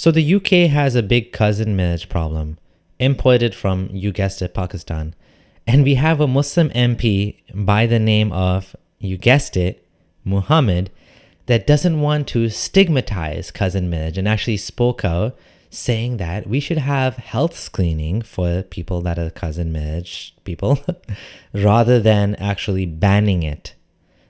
So the UK has a big cousin marriage problem, imported from, you guessed it, Pakistan. And we have a Muslim MP by the name of, you guessed it, Muhammad, that doesn't want to stigmatize cousin marriage and actually spoke out saying that we should have health screening for people that are cousin marriage people rather than actually banning it.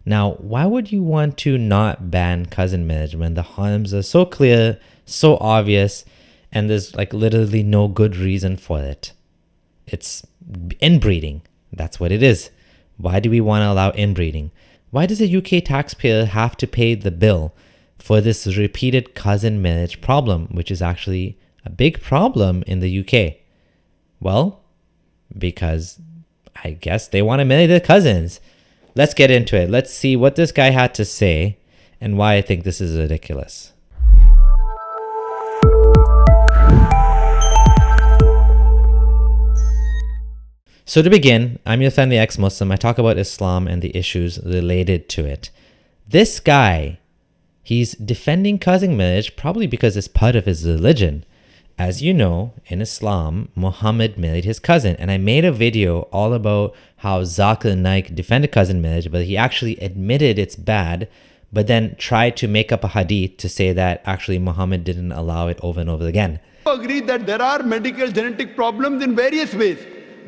Now, why would you want to not ban cousin marriage when the harms are so clear, so obvious, and there's like literally no good reason for it? It's inbreeding. That's what it is. Why do we want to allow inbreeding? Why does a UK taxpayer have to pay the bill for this repeated cousin marriage problem, which is actually a big problem in the UK? Well, because I guess they want to marry their cousins. Let's get into it. Let's see what this guy had to say and why I think this is ridiculous. So to begin, I'm your friendly ex-Muslim. I talk about Islam and the issues related to it. This guy, he's defending cousin marriage probably because it's part of his religion. As you know, in Islam, Muhammad married his cousin. And I made a video all about how Zakir Naik defended cousin marriage, but he actually admitted it's bad, but then tried to make up a hadith to say that actually Muhammad didn't allow it over and over again. I agree that there are medical genetic problems in various ways.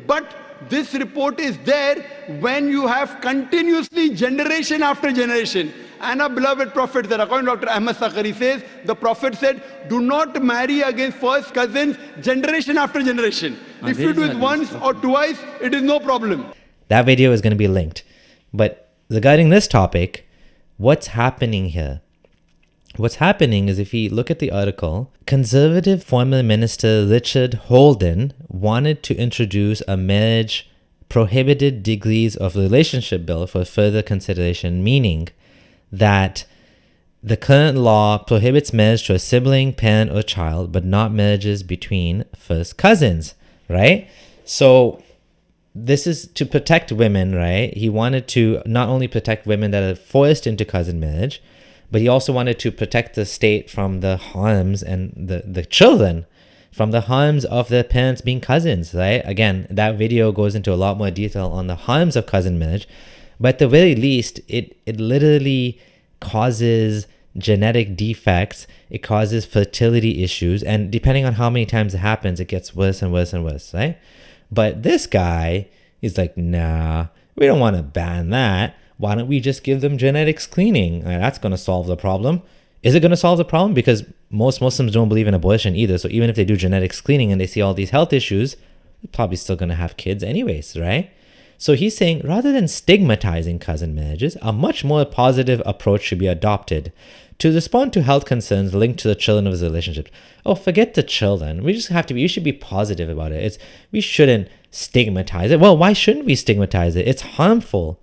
But this report is there when you have continuously generation after generation. And our beloved Prophet, that according to Dr. Ahmad Sakari says, the Prophet said, do not marry against first cousins generation after generation. If you do it once or twice, it is no problem. That video is going to be linked. But regarding this topic, what's happening here? What's happening is, if you look at the article, Conservative former Minister Richard Holden wanted to introduce a marriage prohibited degrees of relationship bill for further consideration, meaning that the current law prohibits marriage to a sibling, parent, or child, but not marriages between first cousins, right? So this is to protect women, right? He wanted to not only protect women that are forced into cousin marriage, but he also wanted to protect the state from the harms and the children from the harms of their parents being cousins, right? Again, that video goes into a lot more detail on the harms of cousin marriage, but at the very least, it literally causes genetic defects, it causes fertility issues, and depending on how many times it happens, it gets worse and worse and worse, right? But this guy is like, nah, we don't want to ban that. Why don't we just give them genetic screening? That's going to solve the problem. Is it going to solve the problem? Because most Muslims don't believe in abortion either. So even if they do genetic screening and they see all these health issues, they're probably still going to have kids anyways, right? So he's saying rather than stigmatizing cousin marriages, a much more positive approach should be adopted to respond to health concerns linked to the children of his relationships. Oh, forget the children. You should be positive about it. We shouldn't stigmatize it. Well, why shouldn't we stigmatize it? It's harmful.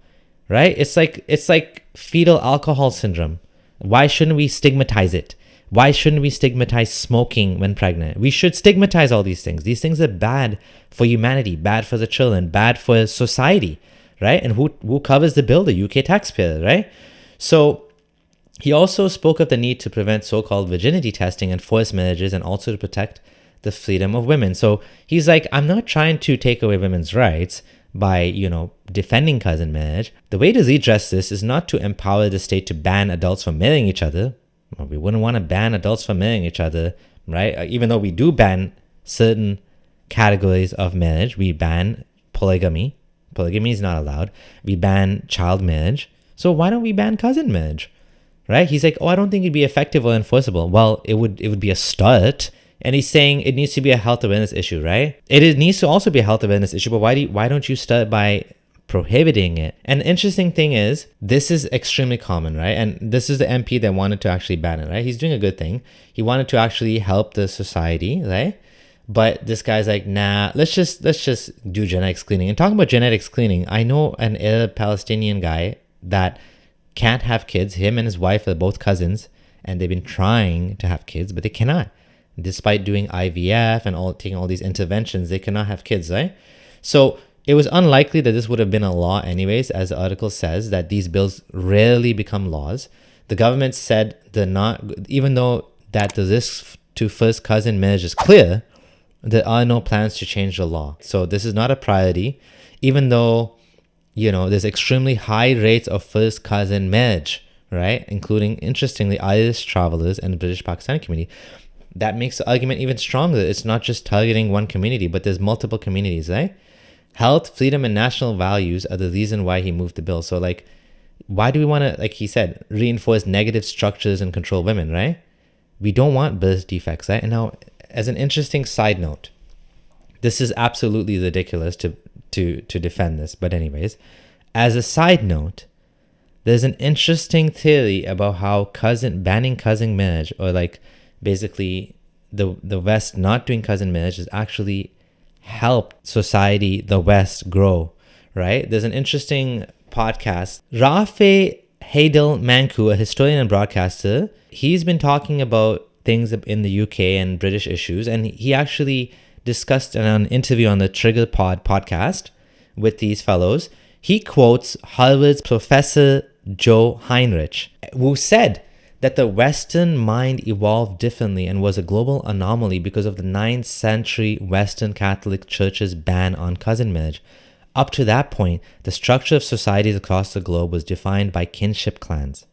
Right? It's like fetal alcohol syndrome. Why shouldn't we stigmatize it? Why shouldn't we stigmatize smoking when pregnant? We should stigmatize all these things. These things are bad for humanity, bad for the children, bad for society, right? And who covers the bill? The UK taxpayer, right? So he also spoke of the need to prevent so-called virginity testing and forced marriages, and also to protect the freedom of women. So he's like, I'm not trying to take away women's rights by, defending cousin marriage. The way to redress this is not to empower the state to ban adults from marrying each other. Well, we wouldn't want to ban adults from marrying each other, right? Even though we do ban certain categories of marriage. We ban polygamy. Polygamy is not allowed. We ban child marriage. So why don't we ban cousin marriage, right? He's like, I don't think it'd be effective or enforceable. Well, it would be a start. And he's saying it needs to be a health awareness issue, right? It needs to also be a health awareness issue, but why don't you start by prohibiting it? And the interesting thing is, this is extremely common, right? And this is the MP that wanted to actually ban it, right? He's doing a good thing. He wanted to actually help the society, right? But this guy's like, nah, let's just do genetic screening. And talking about genetic screening, I know an Arab Palestinian guy that can't have kids. Him and his wife are both cousins, and they've been trying to have kids, but they cannot. Despite doing IVF and taking all these interventions, they cannot have kids, right? So it was unlikely that this would have been a law anyways, as the article says, that these bills rarely become laws. The government said they're not, even though that the risks to first cousin marriage is clear, there are no plans to change the law. So this is not a priority, even though, there's extremely high rates of first cousin marriage, right? Including, interestingly, Irish travelers and the British Pakistani community. That makes the argument even stronger. It's not just targeting one community, but there's multiple communities, right? Health, freedom, and national values are the reason why he moved the bill. So, why do we want to, like he said, reinforce negative structures and control women, right? We don't want birth defects, right? And now, as an interesting side note, this is absolutely ridiculous to defend this. But anyways, as a side note, there's an interesting theory about how banning cousin marriage, or basically the West not doing cousin marriage, has actually helped society, the West, grow, right? There's an interesting podcast. Rafe Haidel Manku, a historian and broadcaster, he's been talking about things in the UK and British issues, and he actually discussed in an interview on the Trigger podcast with these fellows. He quotes Harvard's Professor Joe Heinrich, who said that the Western mind evolved differently and was a global anomaly because of the 9th century Western Catholic Church's ban on cousin marriage. Up to that point, the structure of societies across the globe was defined by kinship clans.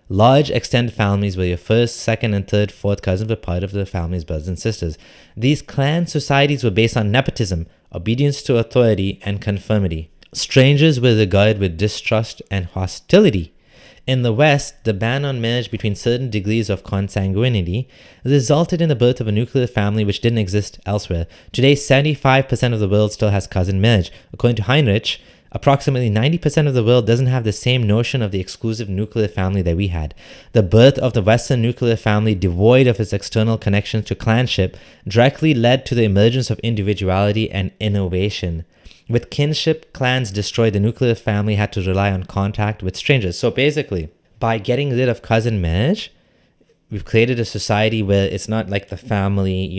Large extended families where your first, second, and third, fourth cousins were part of the family's brothers and sisters. These clan societies were based on nepotism, obedience to authority, and conformity. Strangers were regarded with distrust and hostility. In the West, the ban on marriage between certain degrees of consanguinity resulted in the birth of a nuclear family which didn't exist elsewhere. Today, 75% of the world still has cousin marriage. According to Heinrich, approximately 90% of the world doesn't have the same notion of the exclusive nuclear family that we had. The birth of the Western nuclear family, devoid of its external connections to clanship, directly led to the emergence of individuality and innovation. With kinship clans destroyed, the nuclear family had to rely on contact with strangers. So basically, by getting rid of cousin marriage, we've created a society where it's not like the family,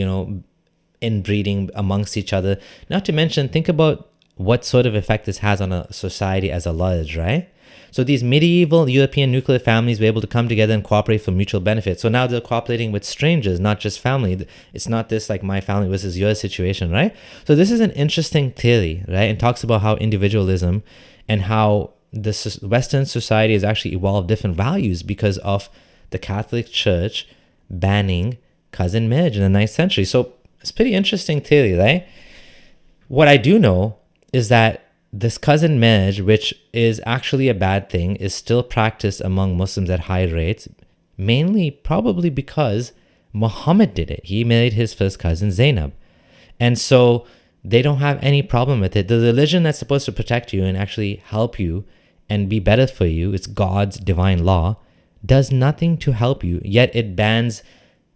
inbreeding amongst each other. Not to mention, think about what sort of effect this has on a society as a large, right? So these medieval European nuclear families were able to come together and cooperate for mutual benefit. So now they're cooperating with strangers, not just family. It's not this like my family versus your situation, right? So this is an interesting theory, right? And talks about how individualism and how the Western society has actually evolved different values because of the Catholic Church banning cousin marriage in the 9th century. So it's pretty interesting theory, right? What I do know is that this cousin marriage, which is actually a bad thing, is still practiced among Muslims at high rates, mainly probably because Muhammad did it. He married his first cousin Zainab. And so they don't have any problem with it. The religion that's supposed to protect you and actually help you and be better for you, it's God's divine law, does nothing to help you, yet it bans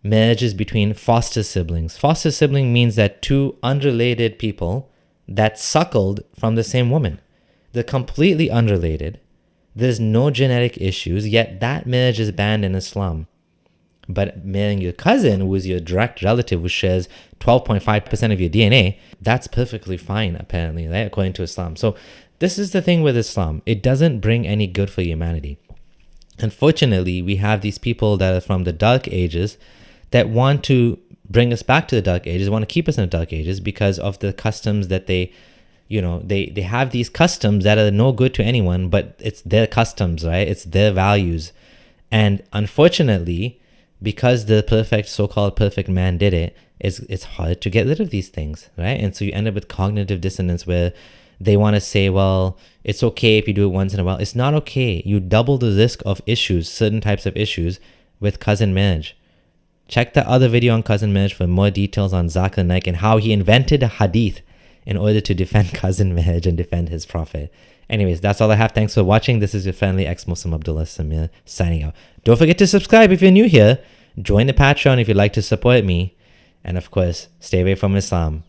marriages between foster siblings. Foster sibling means that two unrelated people that suckled from the same woman. They're completely unrelated. There's no genetic issues, yet that marriage is banned in Islam. But marrying your cousin, who is your direct relative, who shares 12.5% of your DNA, that's perfectly fine, apparently, right? According to Islam. So this is the thing with Islam. It doesn't bring any good for humanity. Unfortunately, we have these people that are from the Dark Ages that want to bring us back to the Dark Ages, want to keep us in the Dark Ages because of the customs that they have these customs that are no good to anyone, but it's their customs, right? It's their values. And unfortunately, because the so-called perfect man did it, it's hard to get rid of these things, right? And so you end up with cognitive dissonance where they want to say, well, it's okay if you do it once in a while. It's not okay. You double the risk of issues, certain types of issues, with cousin marriage. Check the other video on cousin marriage for more details on Zakir Naik and how he invented a hadith in order to defend cousin marriage and defend his prophet. Anyways, that's all I have. Thanks for watching. This is your friendly ex-Muslim Abdullah Samir signing out. Don't forget to subscribe if you're new here. Join the Patreon if you'd like to support me. And of course, stay away from Islam.